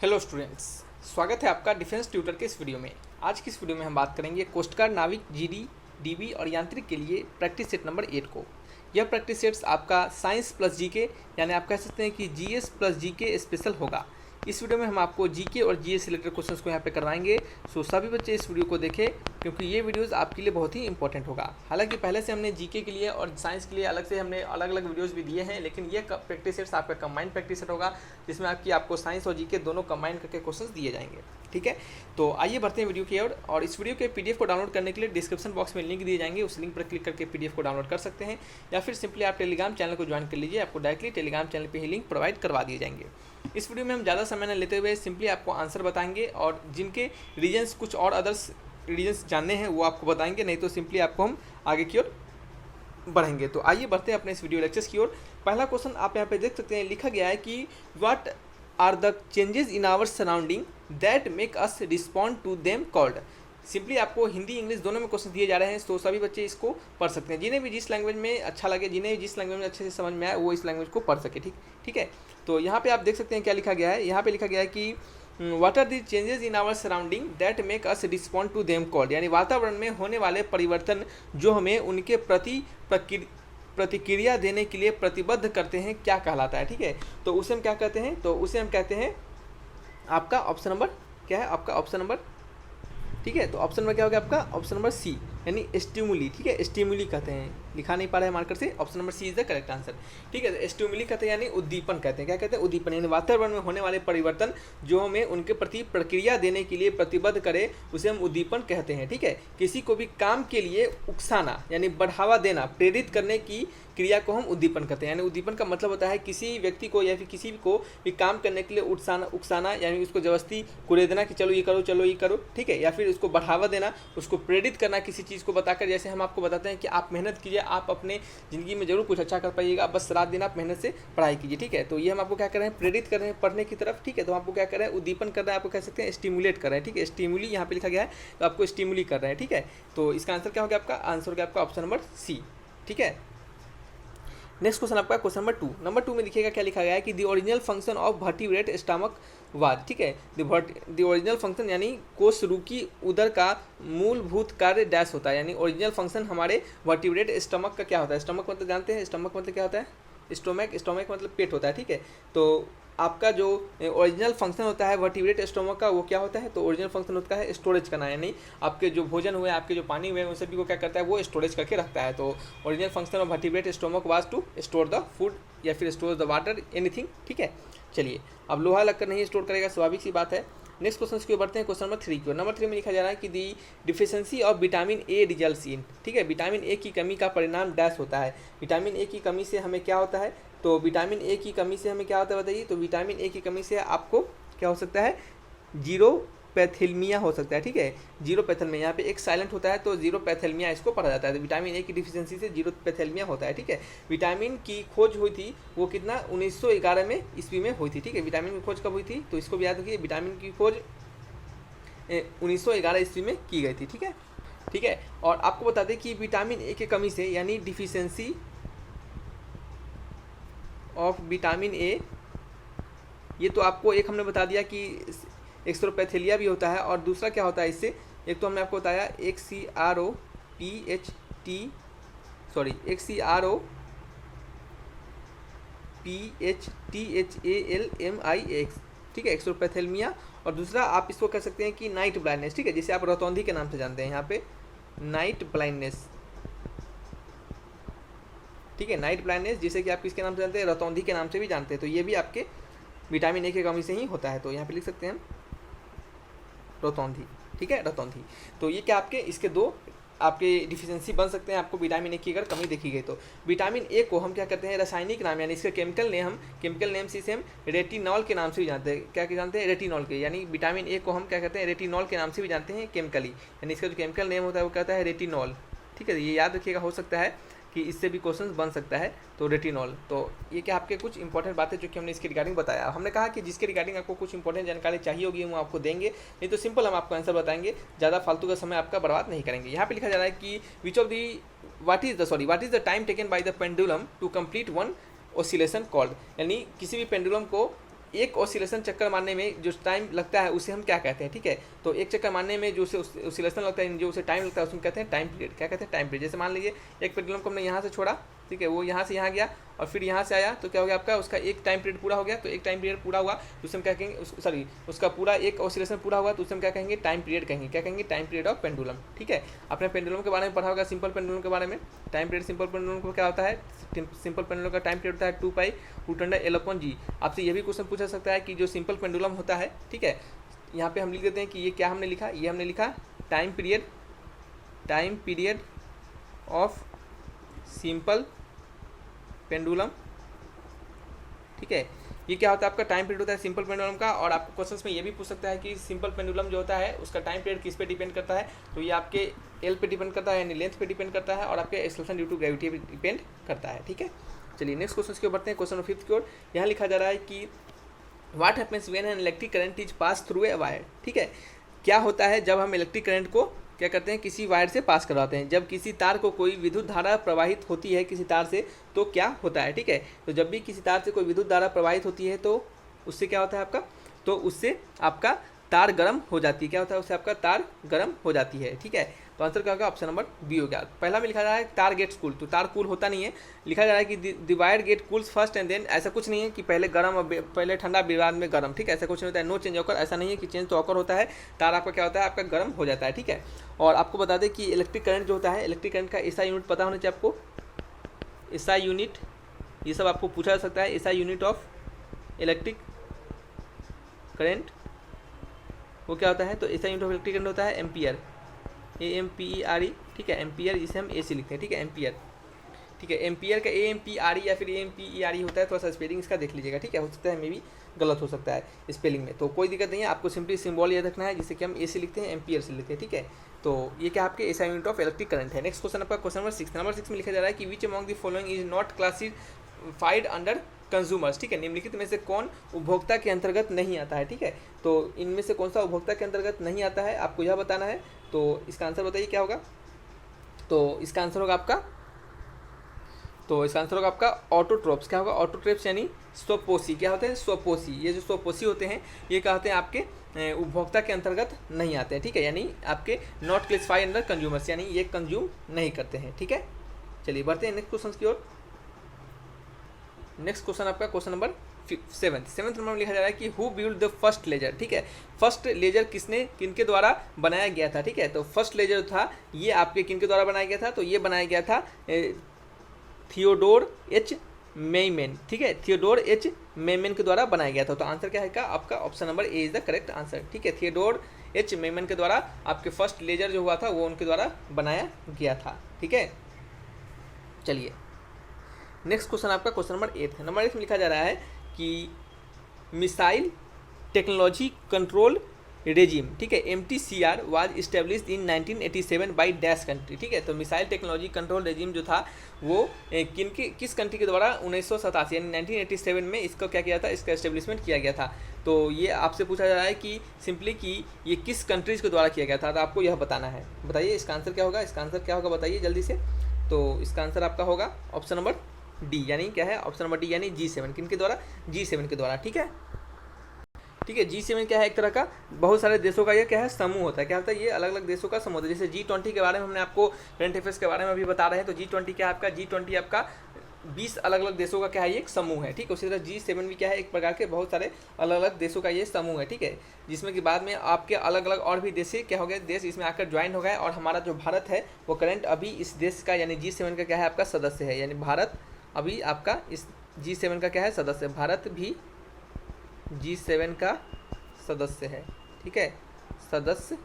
Hello students, स्वागत है आपका डिफेंस ट्यूटर के इस वीडियो में। आज की इस वीडियो में हम बात करेंगे कोस्ट गार्ड, नाविक, जीडी, डीबी और यांत्रिक के लिए प्रैक्टिस सेट नंबर 8 को। यह प्रैक्टिस सेट्स आपका साइंस प्लस जीके यानी आप कह सकते हैं कि जीएस प्लस जीके स्पेशल होगा। इस वीडियो में हम आपको जीके और जीएस से रिलेटेड क्वेश्चंस को यहाँ पे करवाएंगे। सो सभी बच्चे इस वीडियो को देखें क्योंकि ये वीडियोस आपके लिए बहुत ही इंपॉर्टेंट होगा। हालांकि पहले से हमने जीके के लिए और साइंस के लिए अलग से हमने अलग अलग वीडियोस भी दिए हैं, लेकिन ये प्रैक्टिस सेट्स आपका कंबाइंड प्रैक्टिस सेट होगा जिसमें आपको साइंस और जीके दोनों कंबाइन करके क्वेश्चंस दिए जाएंगे। ठीक है, तो आइए बढ़ते हैं वीडियो की ओर। और इस वीडियो के पीडीएफ को डाउनलोड करने के लिए डिस्क्रिप्शन बॉक्स में लिंक दिए जाएंगे, उस लिंक पर क्लिक करके पीडीएफ को डाउनलोड कर सकते हैं, या फिर सिंपली आप टेलीग्राम चैनल को ज्वाइन कर लीजिए, आपको डायरेक्टली टेलीग्राम चैनल पर ही लिंक प्रोवाइड करवा दिए जाएंगे। इस वीडियो में हम ज़्यादा समय न लेते हुए सिंपली आपको आंसर बताएंगे, और जिनके रीजन्स कुछ और अदर्स रीजन्स जानने हैं वो आपको बताएंगे, नहीं तो सिंपली आपको हम आगे की ओर बढ़ेंगे। तो आइए बढ़ते हैं अपने इस वीडियो लेक्चर्स की ओर। पहला क्वेश्चन आप यहाँ पे देख सकते हैं, लिखा गया है कि what are the changes in our surrounding that make us respond to them called. Simply आपको हिंदी इंग्लिश दोनों में क्वेश्चन दिए जा रहे हैं, तो सभी बच्चे इसको पढ़ सकते हैं। जिन्हें भी जिस लैंग्वेज में अच्छा लगे, जिन्हें जिस लैंग्वेज में अच्छे से समझ में आए, वो इस लैंग्वेज को पढ़ सके। ठीक है, तो यहाँ पे आप देख सकते हैं क्या लिखा गया है। यहाँ पे लिखा गया है कि what are the changes in our surrounding that make us respond to them called, यानी वातावरण में होने वाले परिवर्तन जो हमें उनके प्रति प्रतिक्रिया देने के लिए प्रतिबद्ध करते हैं, क्या कहलाता है। ठीक है, तो उसे हम क्या कहते हैं, तो उसे हम कहते हैं आपका ऑप्शन नंबर क्या है, आपका ऑप्शन नंबर, ठीक है, तो ऑप्शन नंबर क्या हो गया आपका, ऑप्शन नंबर सी यानी स्टिमुली। ठीक है, स्टिमुली कहते हैं, लिखा नहीं पा रहा है मार्कर से, option number C is the correct answer. ठीक है, स्टिमुली कहते हैं यानी उद्दीपन कहते हैं। क्या कहते हैं, उद्दीपन, यानी वातावरण में होने वाले परिवर्तन जो हमें उनके प्रति प्रक्रिया देने के लिए प्रतिबद्ध करे, उसे हम उद्दीपन कहते हैं। ठीक है, किसी को भी काम के लिए उकसाना यानी बढ़ावा देना, प्रेरित करने की क्रिया को हम उद्दीपन कहते हैं। यानी उद्दीपन का मतलब होता है किसी व्यक्ति को या फिर किसी को भी काम करने के लिए उकसाना, यानी उसको जबरदस्ती कुरेदना कि चलो ये करो, चलो ये करो। ठीक है, या फिर उसको बढ़ावा देना, उसको प्रेरित करना किसी चीज़ को बताकर। जैसे हम आपको बताते हैं कि आप मेहनत कीजिए, आप अपने ज़िंदगी में जरूर कुछ अच्छा कर पाइएगा, बस रात दिन आप मेहनत से पढ़ाई कीजिए। ठीक है, तो ये हम आपको क्या कर रहे हैं, प्रेरित कर रहे हैं पढ़ने की तरफ। ठीक है, तो आपको क्या कर रहे हैं, उद्दीपन कर रहे हैं, आपको कह सकते हैं स्टिमुलेट कर रहे हैं। ठीक है, स्टिमुली यहाँ पे लिखा गया है, तो आपको स्टिमुली कर रहे हैं। ठीक है, तो इसका आंसर क्या हो गया, आपका आंसर हो गया आपका ऑप्शन नंबर सी। ठीक है, नेक्स्ट क्वेश्चन आपका क्वेश्चन नंबर टू में देखिएगा क्या लिखा गया है कि the original function of vertebrate stomach was. ठीक है, द ओरिजिनल फंक्शन यानी कोषरूकी उदर का मूलभूत कार्य डैश होता है, यानी ओरिजिनल फंक्शन हमारे वर्टिब्रेट स्टमक का क्या होता है। स्टमक मतलब जानते हैं, स्टमक मतलब क्या होता है, स्टोमक मतलब पेट होता है। ठीक है, तो आपका जो ओरिजिनल फंक्शन होता है वर्टिब्रेट स्टोमक का, वो क्या होता है, तो ओरिजिनल फंक्शन होता है स्टोरेज करना, यानी आपके जो भोजन हुए, आपके जो पानी हुए, उन सभी को क्या करता है, वो स्टोरेज करके रखता है। तो original function of vertebrate stomach was to store the food या फिर स्टोर द वाटर, एनीथिंग। ठीक है, चलिए, अब लोहा लगकर नहीं स्टोर करेगा, स्वाभाविक सी बात है। नेक्स्ट क्वेश्चन की ओर बढ़ते हैं, क्वेश्चन नंबर 3 की ओर। नंबर 3 में लिखा जा रहा है कि the deficiency of vitamin A results in. ठीक है, विटामिन ए की कमी का परिणाम डैश होता है। विटामिन ए की कमी से हमें क्या होता है, तो विटामिन ए की कमी से हमें क्या होता है बताइए, तो विटामिन ए की कमी से आपको क्या हो सकता है, जीरोपैथेलमिया हो सकता है। ठीक है, जीरोपैथेलमिया, यहाँ पे एक साइलेंट होता है, तो जीरोपैथेलमिया इसको पढ़ा जाता है। तो विटामिन ए की डिफिशियंसी से जीरोपैथेलमिया होता है। ठीक है, विटामिन की खोज हुई थी वो कितना 1911 में ईस्वी में हुई थी। ठीक है, विटामिन की खोज कब हुई थी, तो इसको भी याद रखिए, विटामिन की खोज 1911 ईस्वी में की गई थी। ठीक है, और आपको बता दें कि विटामिन ए की कमी से यानी डिफिशियंसी ऑफ विटामिन ए, ये तो आपको एक हमने बता दिया कि एक्सट्रोपैथेलिया भी होता है, और दूसरा क्या होता है इससे, एक तो हमने आपको बताया एक CROPHTHALMIX। ठीक है, एक्सट्रोपैथेलमिया, और दूसरा आप इसको कह सकते हैं कि नाइट ब्लाइंडनेस। ठीक है, जिसे आप रतौंधी के नाम से जानते हैं, यहाँ पे नाइट ब्लाइंडनेस। ठीक है, नाइट ब्लाइंडनेस जिसे कि आप किसके नाम से जानते हैं, रतौंधी के नाम से भी जानते हैं। तो ये भी आपके विटामिन ए की कमी से ही होता है, तो यहाँ पे लिख सकते हैं हम रतौंधी। ठीक है, रतौंधी। तो ये क्या आपके इसके दो आपके डिफिशियंसी बन सकते हैं आपको विटामिन ए की अगर कमी देखी गई तो। विटामिन ए को हम क्या कहते हैं, रासायनिक नाम यानी इसका केमिकल नेम से इसे हम रेटिनॉल के नाम से भी जानते हैं। क्या जानते हैं, रेटिनॉल के, यानी विटामिन ए को हम क्या कहते हैं, रेटिनॉल के नाम से भी जानते हैं केमिकली, यानी इसका जो केमिकल नेम होता है वो कहता है रेटिनॉल। ठीक है, ये याद रखिएगा, हो सकता है कि इससे भी क्वेश्चन बन सकता है, तो रेटिनॉल। तो ये क्या आपके कुछ इंपॉर्टेंट बातें जो कि हमने इसके रिगार्डिंग बताया। हमने कहा कि जिसके रिगार्डिंग आपको कुछ इंपॉर्टेंट जानकारी चाहिए होगी वो आपको देंगे, नहीं तो सिंपल हम आपको आंसर बताएंगे, ज़्यादा फालतू का समय आपका बर्बाद नहीं करेंगे। यहाँ पे लिखा जा रहा है कि what is the time taken by the pendulum to complete one oscillation called, यानी किसी भी पेंडुलम को एक ऑसिलेशन चक्कर मारने में जो टाइम लगता है उसे हम क्या कहते हैं, ठीक है। तो एक चक्कर मारने में जो उसे ऑसिलेशन लगता है, जो उसे टाइम लगता है, उसमें कहते हैं टाइम पीरियड। क्या कहते हैं, टाइम पीरियड। जैसे मान लीजिए एक पेंडुलम को हमने यहाँ से छोड़ा, ठीक है, वो यहाँ से यहाँ गया और फिर यहाँ से आया, तो क्या हो गया आपका, उसका एक टाइम पीरियड पूरा हो गया। तो एक टाइम पीरियड पूरा हुआ तो उसे हम क्या कहेंगे, सॉरी, उसका पूरा एक ऑसिलेशन पूरा हुआ तो उसे हम क्या कहेंगे, टाइम पीरियड कहेंगे। क्या कहेंगे, टाइम पीरियड ऑफ पेंडुलम, ठीक है। आपने पेंडुलम के बारे में पढ़ा होगा, सिंपल पेंडुलम के बारे में। टाइम पीरियड सिंपल पेंडुलम को क्या होता है, सिंपल पेंडुलम का टाइम पीरियड होता है 2π√L/g। आपसे ये भी क्वेश्चन पूछा सकता है कि जो सिंपल पेंडुलम होता है, ठीक है, यहाँ पे हम लिख देते हैं कि ये क्या हमने लिखा, ये हमने लिखा time period of simple pendulum, ठीक है। ये क्या होता है, आपका टाइम पीरियड होता है सिंपल पेंडुलम का। और आपको क्वेश्चंस में ये भी पूछ सकता है कि सिंपल पेंडुलम जो होता है उसका टाइम पीरियड किस पे डिपेंड करता है, तो ये आपके एल पे डिपेंड करता है, यानी लेंथ पे डिपेंड करता है, और आपके एक्सेलरेशन ड्यू टू ग्रेविटी पे डिपेंड करता है, ठीक है। चलिए नेक्स्ट क्वेश्चन की ओर बढ़ते हैं, क्वेश्चन 5 की ओर। यहाँ लिखा जा रहा है कि what happens when an electric current is pass through a wire, ठीक है। क्या होता है जब हम इलेक्ट्रिक करंट को क्या करते हैं, किसी वायर से पास करवाते हैं। जब किसी तार को कोई विद्युत धारा प्रवाहित होती है किसी तार से, तो क्या होता है, ठीक है। तो जब भी किसी तार से कोई विद्युत धारा प्रवाहित होती है तो उससे क्या होता है आपका, तो उससे आपका तार गर्म हो जाती है। क्या होता है, उससे आपका तार गर्म हो जाती है, ठीक है। तो आंसर क्या होगा, ऑप्शन नंबर बी हो गया। पहला में लिखा जा रहा है तार गेट्स कूल, तो तार कूल होता नहीं है। लिखा जा रहा है कि the wire get cools first and then, ऐसा कुछ नहीं है कि पहले गर्म और पहले ठंडा बाद में गर्म, ठीक है, ऐसा कुछ नहीं होता है। नो चेंज ऑकर, ऐसा नहीं है कि चेंज तो ऑकर होता है, तार आपका क्या होता है, आपका गर्म हो जाता है, ठीक है। और आपको बता दें कि इलेक्ट्रिक करंट जो होता है, इलेक्ट्रिक करंट का एसआई यूनिट पता होना चाहिए आपको। एसआई यूनिट, ये सब आपको पूछा जा सकता है। SI unit of electric current वो क्या होता है, तो SI unit of electric current होता है एम्पियर, AMPERE, ठीक है, एम्पियर, जिसे हम AC लिखते हैं, ठीक है, एम्पियर, ठीक है। एम्पियर का AMPRE या फिर AMPERE होता है। थोड़ा सा स्पेलिंग इसका देख लीजिएगा, ठीक है, हो सकता है मे भी गलत हो सकता है स्पेलिंग में, तो कोई दिक्कत नहीं है। आपको सिंपली सिंबल याद रखना है, जिससे कि हम AC लिखते हैं, एम्पियर से लिखते हैं, ठीक है। तो ये क्या आपके SI unit of electric current है। नेक्स्ट क्वेश्चन आपका क्वेश्चन नंबर 6 में लिखा जा रहा है कि which among the following is not classified under consumers, ठीक है। निम्नलिखित में से कौन उपभोक्ता के अंतर्गत नहीं आता है, ठीक है। तो इनमें से कौन सा उपभोक्ता के अंतर्गत नहीं आता है, आपको यह बताना है। तो इसका आंसर बताइए क्या होगा। तो इसका आंसर होगा आपका ऑटोट्रोप्स। क्या होगा, ऑटोट्रोप्स यानी स्वपोषी। क्या होते हैं, स्वपोषी। ये जो स्वपोषी होते हैं ये क्या होते हैं, आपके उपभोक्ता के अंतर्गत नहीं आते हैं, ठीक है, यानी आपके नॉट क्लासिफाइड अंडर कंज्यूमर्स, यानी ये कंज्यूम नहीं करते हैं, ठीक है। चलिए बढ़ते हैं नेक्स्ट क्वेश्चन की ओर। नेक्स्ट क्वेश्चन आपका क्वेश्चन नंबर 7 नंबर में लिखा जा रहा है कि who build the first laser, ठीक है। फर्स्ट लेजर किनके द्वारा बनाया गया था, ठीक है। तो फर्स्ट लेजर था ये आपके किनके द्वारा बनाया गया था, तो ये बनाया गया था थियोडोर एच मेयमेन, ठीक है, थियोडोर एच मेयमेन के द्वारा बनाया गया था। तो आंसर क्या है का आपका option number A is the correct answer, ठीक है। थियोडोर एच मेयमेन के द्वारा आपके फर्स्ट लेजर जो हुआ था वो उनके द्वारा बनाया गया था, ठीक है। चलिए नेक्स्ट क्वेश्चन आपका क्वेश्चन नंबर 8 है। नंबर 8 में लिखा जा रहा है कि मिसाइल टेक्नोलॉजी कंट्रोल रेजिम, ठीक है, MTCR was established in 1987 by dash country, ठीक है। तो मिसाइल टेक्नोलॉजी कंट्रोल रेजिम जो था वो किस कंट्री के द्वारा 1987 यानी 1987 में इसका क्या किया था, इसका इस्टेब्लिशमेंट किया गया था। तो ये आपसे पूछा जा रहा है कि सिंपली कि ये किस कंट्रीज़ के द्वारा किया गया था, तो आपको यह बताना है। बताइए इसका आंसर क्या होगा, इसका आंसर क्या होगा बताइए जल्दी से। तो इसका आंसर आपका होगा ऑप्शन नंबर डी, यानी क्या है, ऑप्शन नंबर डी यानी G7। किनके द्वारा, G7 के द्वारा, ठीक है। ठीक है, G7 क्या है, एक तरह का बहुत सारे देशों का ये क्या है, समूह होता है। क्या होता है, ये अलग अलग देशों का समूह होता है। जैसे G20 के बारे में हमने आपको करंट अफेयर्स के बारे में अभी बता रहे हैं, तो G20 क्या है आपका, G20 आपका 20 अलग अलग देशों का क्या है, ये एक समूह है, ठीक है। उसी तरह G7 भी क्या है, एक प्रकार के बहुत सारे अलग अलग देशों का ये समूह है, ठीक है, जिसमें कि बाद में आपके अलग अलग और भी देश क्या हो गए, देश इसमें आकर ज्वाइन हो गए। और हमारा जो भारत है वो करंट अभी इस देश का यानी G7 का क्या है, आपका सदस्य है, यानी भारत अभी आपका इस G7 का क्या है, सदस्य। भारत भी G7 का सदस्य है, ठीक है, सदस्य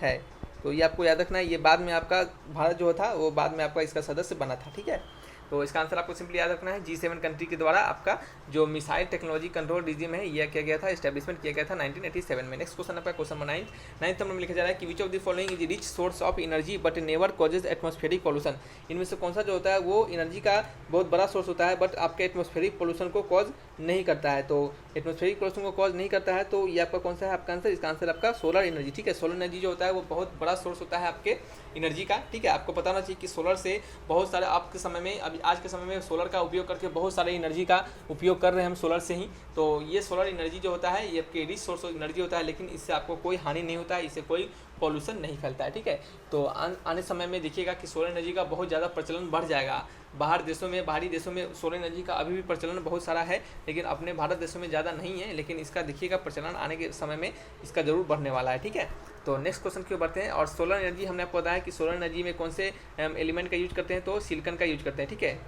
है। तो ये आपको याद रखना है, ये बाद में आपका भारत जो था वो बाद में आपका इसका सदस्य बना था, ठीक है। तो इसका आंसर आपको सिंपली याद रखना है, G7 कंट्री के द्वारा आपका जो मिसाइल टेक्नोलॉजी कंट्रोल रिजिम है यह किया गया था, एस्टेब्लिशमेंट किया गया था 1987 में। नेक्स्ट क्वेश्चन आपका क्वेश्चन नंबर 9 नंबर में लिखा जा रहा है कि which of the following is rich source of energy but never causes atmospheric pollution. इनमें से कौन सा जो होता है वो एनर्जी का बहुत बड़ा सोर्स होता है बट आपके एटमॉस्फेरिक पॉल्यूशन को कॉज नहीं करता है। तो एटमॉस्फेरिक पॉल्यूशन को कॉज नहीं करता है, तो ये आपका कौन सा है आपका आंसर? इसका आंसर आपका सोलर एनर्जी, ठीक है। सोलर एनर्जी जो होता है वो बहुत बड़ा सोर्स होता है आपके एनर्जी का, ठीक है। आपको पता होना चाहिए कि सोलर से बहुत सारे आपके समय में, अभी आज के समय में सोलर का उपयोग करके बहुत सारे एनर्जी का उपयोग कर रहे हैं हम सोलर से ही। तो ये सोलर एनर्जी जो होता है ये आपके रिच सोर्स ऑफ एनर्जी होता है, लेकिन इससे आपको कोई हानि नहीं होता है, इससे कोई पॉल्यूशन नहीं फैलता है, ठीक है। तो आने समय में देखिएगा कि सोलर एनर्जी का बहुत ज़्यादा प्रचलन बढ़ जाएगा। बाहरी देशों में सोलर एनर्जी का अभी भी प्रचलन बहुत सारा है, लेकिन अपने भारत देशों में ज़्यादा नहीं है, लेकिन इसका देखिएगा प्रचलन आने के समय में इसका ज़रूर बढ़ने वाला है, ठीक है। तो नेक्स्ट क्वेश्चन की ओर बढ़ते हैं। और सोलर एनर्जी हमने आपको बताया कि सोलर एनर्जी में कौन से एलिमेंट का यूज करते हैं, तो सिलिकॉन का यूज करते हैं, ठीक है।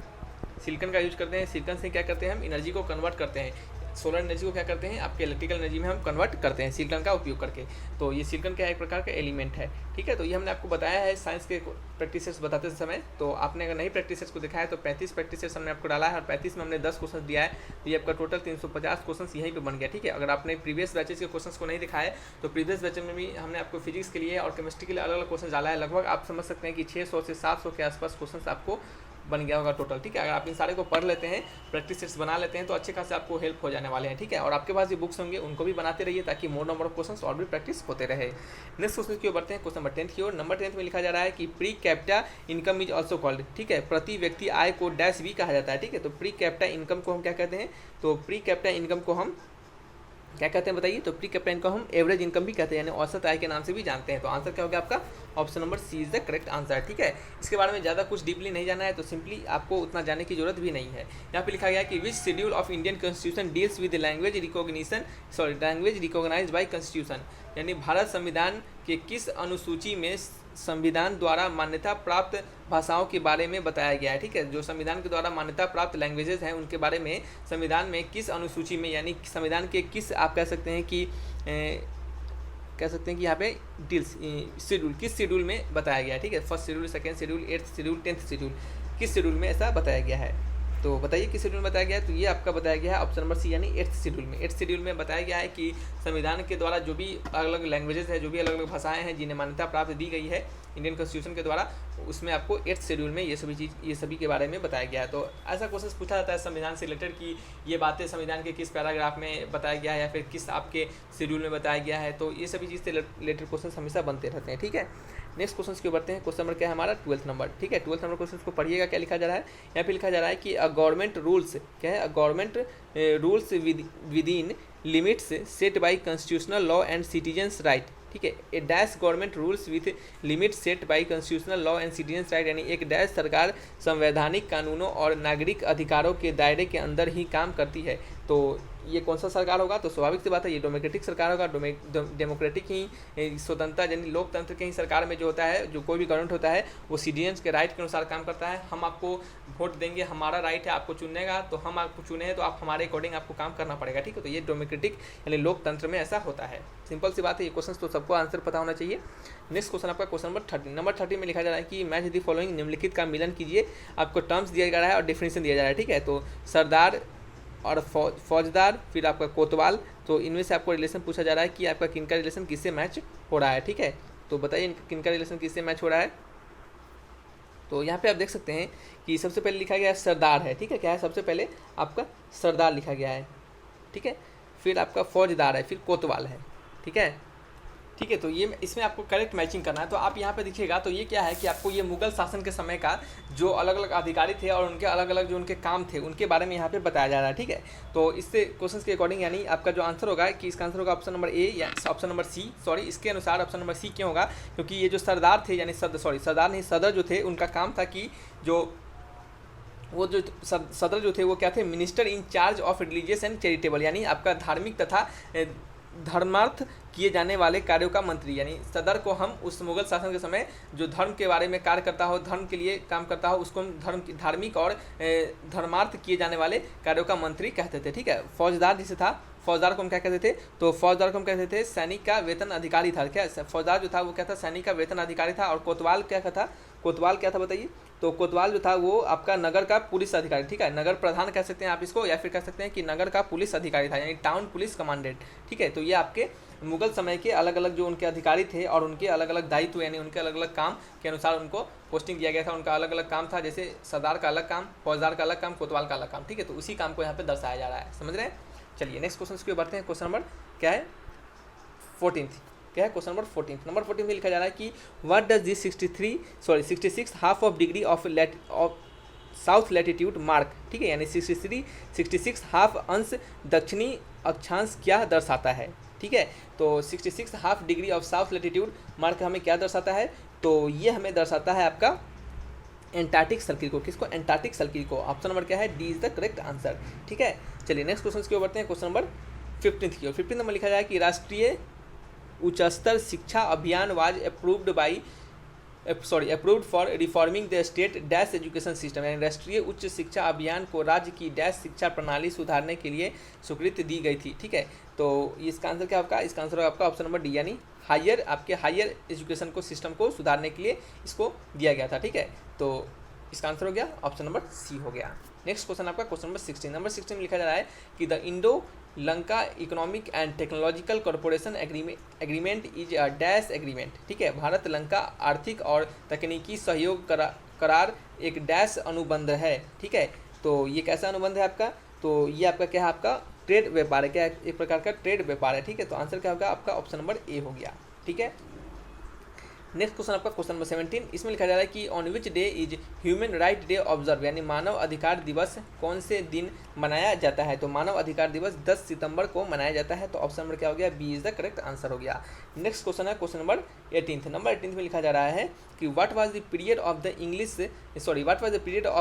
सिलिकॉन का यूज करते हैं। सिलिकॉन से क्या करते हैं हम? एनर्जी को कन्वर्ट करते हैं। सोलर एनर्जी को क्या करते हैं? आपके इलेक्ट्रिकल एनर्जी में हम कन्वर्ट करते हैं सिलिकॉन का उपयोग करके। तो ये सिलिकॉन का एक प्रकार का एलिमेंट है, ठीक है। तो ये हमने आपको बताया है साइंस के प्रैक्टिस सेट्स बताते समय। तो आपने अगर नहीं प्रैक्टिस सेट्स को देखा है तो 35 प्रैक्टिस सेट्स हमने आपको डाला है और 35 में हमने 10 क्वेश्चन दिया है, तो ये आपका टोटल 350 क्वेश्चन यहीं पे बन गया, ठीक है। अगर आपने प्रीवियस बैचेस के क्वेश्चन को नहीं दिखा है तो प्रीवियस बैचेस में भी हमने आपको फिजिक्स के लिए और केमिस्ट्री के लिए अलग अलग क्वेश्चन डाला है। लगभग आप समझ सकते हैं कि 600 से 700 के आसपास क्वेश्चन आपको बन गया होगा टोटल, ठीक है। अगर आप इन सारे को पढ़ लेते हैं, प्रैक्टिस सेट्स बना लेते हैं, तो अच्छे खासे आपको हेल्प हो जाने वाले हैं, ठीक है। और आपके पास जो बुक्स होंगे उनको भी बनाते रहिए ताकि मोर नंबर ऑफ क्वेश्चंस और भी प्रैक्टिस होते रहे। नेक्स्ट क्वेश्चन की ओर बढ़ते हैं, क्वेश्चन नंबर 10 की ओर। नंबर 10 में लिखा जा रहा है कि pre capita income is also called, ठीक है। प्रति व्यक्ति आय को डैश भी कहा जाता है, ठीक है। तो प्री कैपिटा इनकम को हम क्या कहते हैं? तो प्री कैपिटा इनकम को हम क्या कहते हैं बताइए? तो प्री कैपिटा इनकम हम एवरेज इनकम भी कहते हैं, यानी औसत आय के नाम से भी जानते हैं। तो आंसर क्या हो गया आपका? Option number C is the correct answer, ठीक है। इसके बारे में ज़्यादा कुछ डीपली नहीं जाना है, तो सिंपली आपको उतना जानने की जरूरत भी नहीं है। यहाँ पे लिखा गया है कि which schedule of Indian constitution deals with language recognized by constitution, यानी भारत संविधान के किस अनुसूची में संविधान द्वारा मान्यता प्राप्त भाषाओं के बारे में बताया गया है, ठीक है। जो संविधान के द्वारा मान्यता प्राप्त लैंग्वेजेस हैं उनके बारे में संविधान में किस अनुसूची में, यानी संविधान के किस, आप कह सकते हैं कि यहाँ पे डील्स शेड्यूल, किस शेड्यूल में बताया गया है, ठीक है। First schedule, second schedule, 8th schedule, 10th schedule, किस शेड्यूल में ऐसा बताया गया है? तो बताइए किस शेड्यूल में बताया गया है? तो ये आपका बताया गया है ऑप्शन नंबर सी, यानी 8th शेड्यूल में। 8th शेड्यूल में बताया गया है कि संविधान के द्वारा जो भी अलग अलग लैंग्वेजेस है, जो भी अलग अलग भाषाएं हैं जिन्हें मान्यता प्राप्त दी गई है इंडियन कॉन्स्टिट्यूशन के द्वारा, उसमें आपको 8th शेड्यूल में ये सभी के बारे में बताया गया है। तो ऐसा क्वेश्चन पूछा जाता है संविधान से रिलेटेड कि ये बातें संविधान के किस पैराग्राफ में बताया गया है या फिर किस आपके शेड्यूल में बताया गया है। तो ये सभी चीज़ से रिलेटेड क्वेश्चन हमेशा बनते रहते हैं, ठीक है। नेक्स्ट क्वेश्चन की बढ़ते हैं। क्वेश्चन नंबर क्या है हमारा? 12th नंबर, ठीक है। 12th नंबर क्वेश्चन को पढ़िएगा, क्या लिखा जा रहा है? यहाँ पे लिखा जा रहा है कि अ गवर्नमेंट रूल्स, क्या है? A government rules within limits set by constitutional law and citizens right, ठीक है। A dash government rules with limit set by constitutional law and citizens right, यानी एक डैश सरकार संवैधानिक कानूनों और नागरिक अधिकारों के दायरे के अंदर ही काम करती है। तो ये कौन सा सरकार होगा? तो स्वाभाविक सी बात है ये डेमोक्रेटिक सरकार होगा। डेमोक्रेटिक ही स्वतंत्रता यानी लोकतंत्र के ही सरकार में जो होता है, जो कोई भी गवर्नमेंट होता है वो सिटीजन्स के राइट के अनुसार काम करता है। हम आपको वोट देंगे, हमारा राइट है आपको चुनने का, तो हम आपको चुने हैं तो आप हमारे अकॉर्डिंग आपको काम करना पड़ेगा, ठीक है। तो ये डेमोक्रेटिक यानी लोकतंत्र में ऐसा होता है। सिंपल सी बात है, ये क्वेश्चन तो सबको आंसर पता होना चाहिए। नेक्स्ट क्वेश्चन आपका क्वेश्चन नंबर 13। नंबर 13 में लिखा जा रहा है कि मैच द फॉलोइंग, निम्नलिखित का मिलन कीजिए। आपको टर्म्स दिया जा रहा है और डिफिनेशन दिया जा रहा है, ठीक है। तो सरदार और फौजदार, फिर आपका कोतवाल, तो इनमें से आपको रिलेशन पूछा जा रहा है कि आपका किनका रिलेशन किससे मैच हो रहा है, ठीक है। तो बताइए किनका रिलेशन किससे मैच हो रहा है? तो यहाँ पे आप देख सकते हैं कि सबसे पहले लिखा गया है सरदार है, ठीक है। क्या है? सबसे पहले आपका सरदार लिखा गया है, ठीक है। फिर आपका फौजदार है, फिर कोतवाल है, ठीक है, ठीक है। तो ये इसमें आपको करेक्ट मैचिंग करना है। तो आप यहाँ पे देखिएगा तो ये क्या है कि आपको ये मुगल शासन के समय का जो अलग अलग अधिकारी थे और उनके अलग अलग जो उनके काम थे उनके बारे में यहाँ पे बताया जा रहा है, ठीक है। तो इससे क्वेश्चन के अकॉर्डिंग यानी आपका जो आंसर होगा कि इसका आंसर होगा ऑप्शन नंबर ए या ऑप्शन नंबर सी, सॉरी इसके अनुसार ऑप्शन नंबर सी क्यों होगा? क्योंकि ये जो सरदार थे यानी सरदार नहीं सदर जो थे, उनका काम था कि वो जो सदर जो थे वो क्या थे? Minister in charge of religious and charitable, यानी आपका धार्मिक तथा धर्मार्थ किए जाने वाले कार्यों का मंत्री। यानी सदर को हम उस मुगल शासन के समय जो धर्म के बारे में कार्य करता हो, धर्म के लिए काम करता हो, उसको हम धार्मिक और धर्मार्थ किए जाने वाले कार्यों का मंत्री कहते थे, ठीक है। फौजदार जिसे था, फौजदार को हम क्या कहते थे? तो फौजदार को हम कहते थे सैनिक का वेतन अधिकारी था। क्या फौजदार जो था वो क्या था? सैनिक का वेतन अधिकारी था। और कोतवाल क्या था? कोतवाल क्या था बताइए? तो कोतवाल जो था वो आपका नगर का पुलिस अधिकारी, ठीक है। नगर प्रधान कह सकते हैं आप इसको, या फिर कह सकते हैं कि नगर का पुलिस अधिकारी था, यानी टाउन पुलिस कमांडेंट, ठीक है। तो ये आपके मुगल समय के अलग अलग जो उनके अधिकारी थे और उनके अलग अलग दायित्व यानी उनके अलग अलग काम के अनुसार उनको पोस्टिंग दिया गया था। उनका अलग अलग काम था, जैसे सरदार का अलग काम, फौजदार का अलग काम, कोतवाल का अलग काम, ठीक है। तो उसी काम को यहाँ पे दर्शाया जा रहा है, समझ रहे हैं। चलिए नेक्स्ट क्वेश्चन की ओर बढ़ते हैं। क्वेश्चन नंबर क्या है 14th, क्या है क्वेश्चन नंबर 14th। नंबर 14 में लिखा जा रहा है कि what does this 66 half of degree of south latitude mark, ठीक है, यानी 66 हाफ अंश दक्षिणी अक्षांश क्या दर्शाता है, ठीक है। तो 66 half degree of south latitude mark हमें क्या दर्शाता है, तो ये हमें दर्शाता है आपका एंटार्क्टिक सर्किल को। किसको? एंटार्क्टिक सर्किल को। ऑप्शन नंबर क्या है? D is the correct answer, ठीक है। चलिए नेक्स्ट क्वेश्चन की ओर बढ़ते हैं। क्वेश्चन नंबर 15th की ओर। 15 नंबर लिखा जाए कि राष्ट्रीय उच्च स्तर शिक्षा अभियान was approved for reforming the state dash education system, यानी राष्ट्रीय उच्च शिक्षा अभियान को राज्य की डैश शिक्षा प्रणाली सुधारने के लिए स्वीकृति दी गई थी, ठीक है। तो इसका आंसर क्या आपका? इसका आंसर आपका ऑप्शन नंबर डी, यानी हायर एजुकेशन को सिस्टम को सुधारने के लिए इसको दिया गया था, ठीक है। तो इसका आंसर हो गया ऑप्शन नंबर सी हो गया। नेक्स्ट क्वेश्चन आपका क्वेश्चन नंबर 16। नंबर 16 में लिखा जा रहा है कि the Indo Lanka economic and technological corporation agreement is a dash agreement, ठीक है। भारत लंका आर्थिक और तकनीकी सहयोग करार एक डैश अनुबंध है, ठीक है। तो ये कैसा अनुबंध है आपका? तो ये आपका क्या है? आपका ट्रेड व्यापार है, क्या एक प्रकार का ट्रेड व्यापार है, ठीक है। तो आंसर क्या होगा आपका? ऑप्शन नंबर ए हो गया, ठीक है। नेक्स्ट क्वेश्चन आपका क्वेश्चन नंबर 17। इसमें लिखा जा रहा है कि on which day is human right day observe, यानी मानव अधिकार दिवस कौन से दिन मनाया जाता है। तो मानव अधिकार दिवस 10 सितंबर को मनाया जाता है। तो ऑप्शन नंबर क्या हो गया? B is the correct answer हो गया। नेक्स्ट क्वेश्चन है क्वेश्चन नंबर 18। नंबर 18 में लिखा जा रहा है कि what was the period of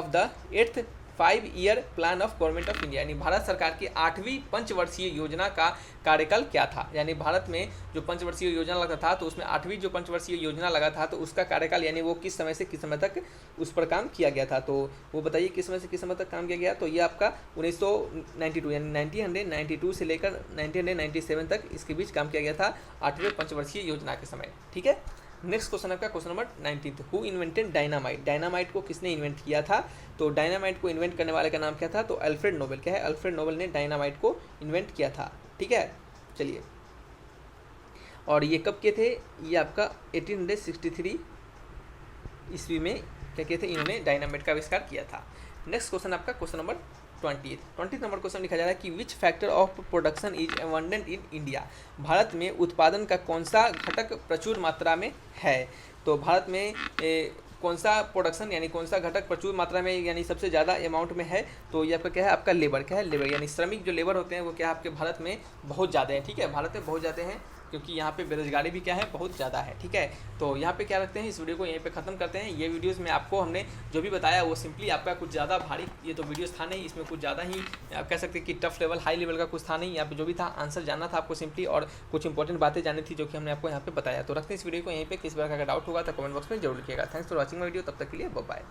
the 8th 5-year plan of government of India, यानी भारत सरकार की 8वीं पंचवर्षीय योजना का कार्यकाल क्या था। यानी भारत में जो पंचवर्षीय योजना लगा था, तो उसमें 8वीं जो पंचवर्षीय योजना लगा था, तो उसका कार्यकाल यानी वो किस समय से किस समय तक उस पर काम किया गया था। तो वो बताइए किस समय से किस समय तक काम किया गया। तो ये आपका 1992 यानी 1992 से लेकर 1997 तक इसके बीच काम किया गया था 8वें पंचवर्षीय योजना के समय, ठीक है। नेक्स्ट क्वेश्चन आपका question number 19। Who invented dynamite, dynamite को किसने इन्वेंट किया था। तो डायनामाइट को इन्वेंट करने वाले का नाम क्या था। तो अल्फ्रेड नोबेल, क्या है? अल्फ्रेड नोबेल ने डायनामाइट को इन्वेंट किया था, ठीक है। चलिए, और ये कब किए थे? ये आपका 1863 ईस्वी में क्या किए थे? इन्होंने डायनामाइट का आविष्कार किया था। नेक्स्ट क्वेश्चन आपका क्वेश्चन नंबर 20 नंबर क्वेश्चन लिखा जा रहा है कि which factor of production is abundant in India, Bharat में उत्पादन का कौन सा घटक प्रचुर मात्रा में है। तो भारत में कौन सा प्रोडक्शन यानी कौन सा घटक प्रचुर मात्रा में यानी सबसे ज़्यादा अमाउंट में है। तो ये आपका क्या है? आपका लेबर, क्या है? लेबर यानी श्रमिक जो लेबर होते हैं वो क्या आपके भारत में बहुत ज़्यादा है, ठीक है। भारत में बहुत ज़्यादा हैं क्योंकि यहाँ पे बेरोजगारी भी क्या है? बहुत ज़्यादा है, ठीक है। तो यहाँ पे क्या रखते हैं, इस वीडियो को यहीं पे ख़त्म करते हैं। ये वीडियोस में आपको हमने जो भी बताया वो सिंपली आपका कुछ ज़्यादा भारी ये तो वीडियोस था नहीं, इसमें कुछ ज़्यादा ही आप कह सकते हैं कि टफ लेवल हाई लेवल का कुछ था नहीं। यहाँ पे जो भी था आंसर जानना था आपको सिंपली, और कुछ इंपॉर्टेंट बातें जाननी थी जो कि हमने आपको यहाँ पे बताया। तो रखते हैं इस वीडियो को यहीं पे। किस प्रकार का डाउट होगा तो कमेंट बॉक्स में जरूर लिखिएगा। Thanks for watching my video. तब तक के लिए बाय बाय।